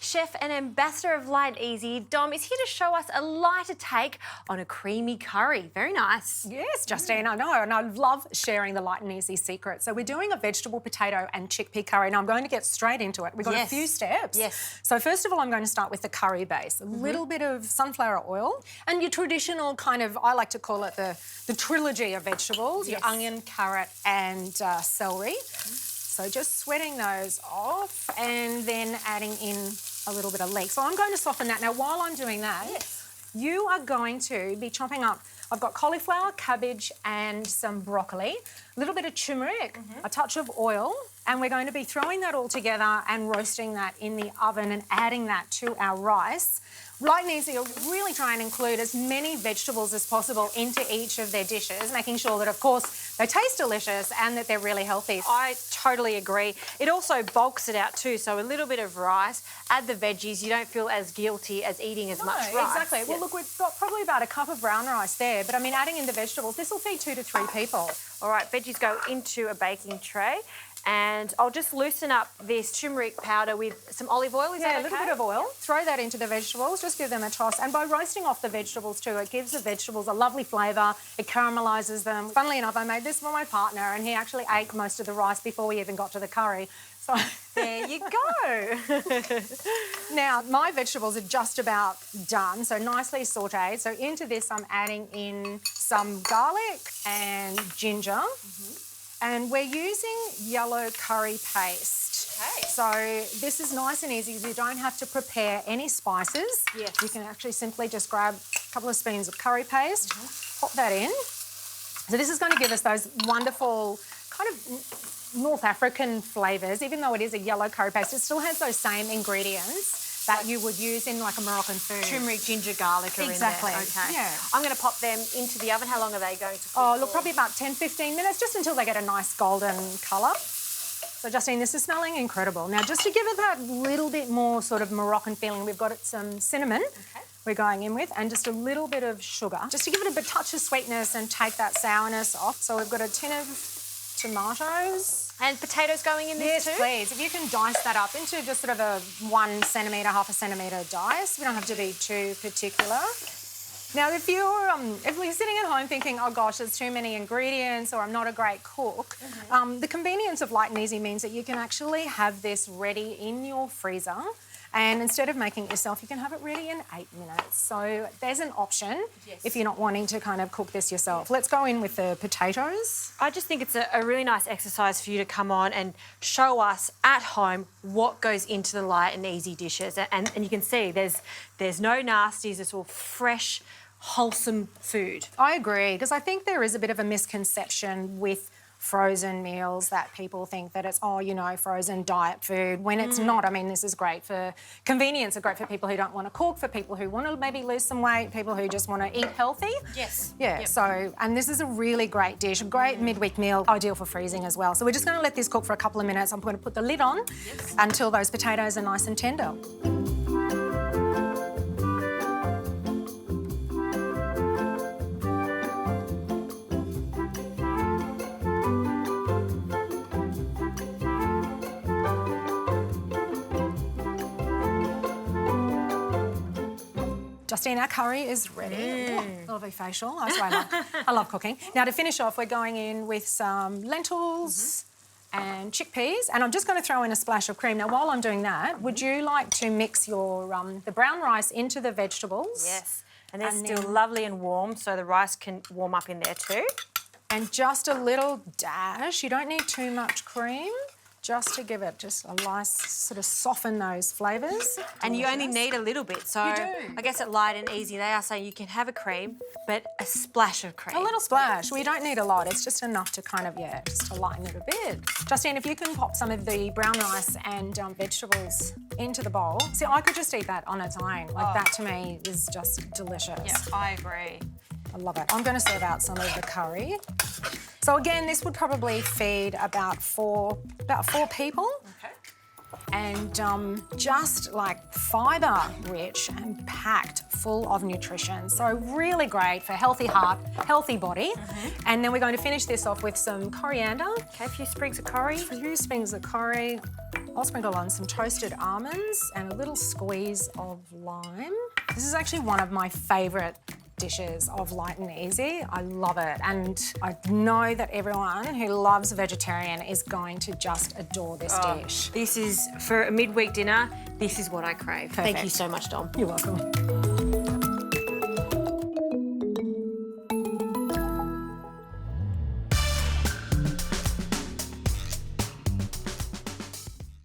chef and ambassador of Light and Easy, Dom, is here to show us a lighter take on a creamy curry. Very nice. Yes, Justine, I know, and I love sharing the Light and Easy secret. So we're doing a vegetable, potato and chickpea curry. Now I'm going to get straight into it. We've got a few steps. Yes. So first of all, I'm going to start with the curry base. A little bit of sunflower oil and your traditional kind of, I like to call it the trilogy of vegetables, your onion, carrot and celery. So just sweating those off and then adding in a little bit of leek. So I'm going to soften that. Now, while I'm doing that, you are going to be chopping up, I've got cauliflower, cabbage and some broccoli, a little bit of turmeric, a touch of oil, and we're going to be throwing that all together and roasting that in the oven and adding that to our rice. Light and Easy will really try and include as many vegetables as possible into each of their dishes, making sure that, of course, they taste delicious and that they're really healthy. I totally agree. It also bulks it out too, so a little bit of rice, add the veggies, you don't feel as guilty as eating as much rice. Exactly. Well, look, we've got probably about a cup of brown rice there, but I mean, adding in the vegetables, this will feed 2 to 3 people. All right, veggies go into a baking tray. And I'll just loosen up this turmeric powder with some olive oil. Is that okay? A little bit of oil. Throw that into the vegetables. Just give them a toss. And by roasting off the vegetables too, it gives the vegetables a lovely flavour. It caramelises them. Funnily enough, I made this for my partner and he actually ate most of the rice before we even got to the curry. So there you go. Now, my vegetables are just about done, so nicely sautéed. So into this, I'm adding in some garlic and ginger. And we're using yellow curry paste. Okay. So this is nice and easy. You don't have to prepare any spices. Yes. You can actually simply just grab a couple of spoons of curry paste, pop that in. So this is going to give us those wonderful kind of North African flavours. Even though it is a yellow curry paste, it still has those same ingredients that you would use in like a Moroccan food. Turmeric, ginger, garlic are exactly. in there. Okay. Yeah. I'm going to pop them into the oven. How long are they going to cook? Oh, look, probably about 10, 15 minutes, just until they get a nice golden colour. So, Justine, this is smelling incredible. Now, just to give it that little bit more sort of Moroccan feeling, we've got some cinnamon we're going in with and just a little bit of sugar, just to give it a touch of sweetness and take that sourness off. So we've got a tin of tomatoes. And potatoes going in this too? Yes, please. If you can dice that up into just sort of a 1 centimetre, half a centimetre dice. We don't have to be too particular. Now, if you're sitting at home thinking, oh gosh, there's too many ingredients or I'm not a great cook, the convenience of Light and Easy means that you can actually have this ready in your freezer. And instead of making it yourself, you can have it ready in 8 minutes. So there's an option if you're not wanting to kind of cook this yourself. Let's go in with the potatoes. I just think it's a really nice exercise for you to come on and show us at home what goes into the Light and Easy dishes. And you can see there's no nasties, it's all fresh, wholesome food. I agree, because I think there is a bit of a misconception with frozen meals that people think that it's, oh, you know, frozen diet food, when it's not. I mean, this is great for convenience, it's great for people who don't want to cook, for people who want to maybe lose some weight, people who just want to eat healthy. Yes. Yeah, so, and this is a really great dish, a great midweek meal, ideal for freezing as well. So we're just going to let this cook for a couple of minutes. I'm going to put the lid on until those potatoes are nice and tender. Justine, our curry is ready. Lovely facial. That's why I love cooking. Now, to finish off, we're going in with some lentils and chickpeas, and I'm just going to throw in a splash of cream. Now, while I'm doing that, would you like to mix your the brown rice into the vegetables? Yes, and they're still lovely and warm, so the rice can warm up in there too. And just a little dash. You don't need too much cream. Just to give it just a nice, sort of soften those flavours. And you only need a little bit, so you do. I guess at Light and Easy, they are saying you can have a cream, but a splash of cream. A little splash. We don't need a lot. It's just enough to kind of, just to lighten it a bit. Justine, if you can pop some of the brown rice and vegetables into the bowl. See, I could just eat that on its own. Like, that to me is just delicious. Yeah, I agree. I love it. I'm going to serve out some of the curry. So again, this would probably feed about four people. Okay. And just like fibre rich and packed full of nutrition. So really great for healthy heart, healthy body. And then we're going to finish this off with some coriander. Okay, a few sprigs of curry. A few sprigs of curry. I'll sprinkle on some toasted almonds and a little squeeze of lime. This is actually one of my favourite dishes of light and easy. I love it, and I know that everyone who loves a vegetarian is going to just adore this dish. This is, for a midweek dinner, this is what I crave. Perfect. Thank you so much, Dom. You're welcome.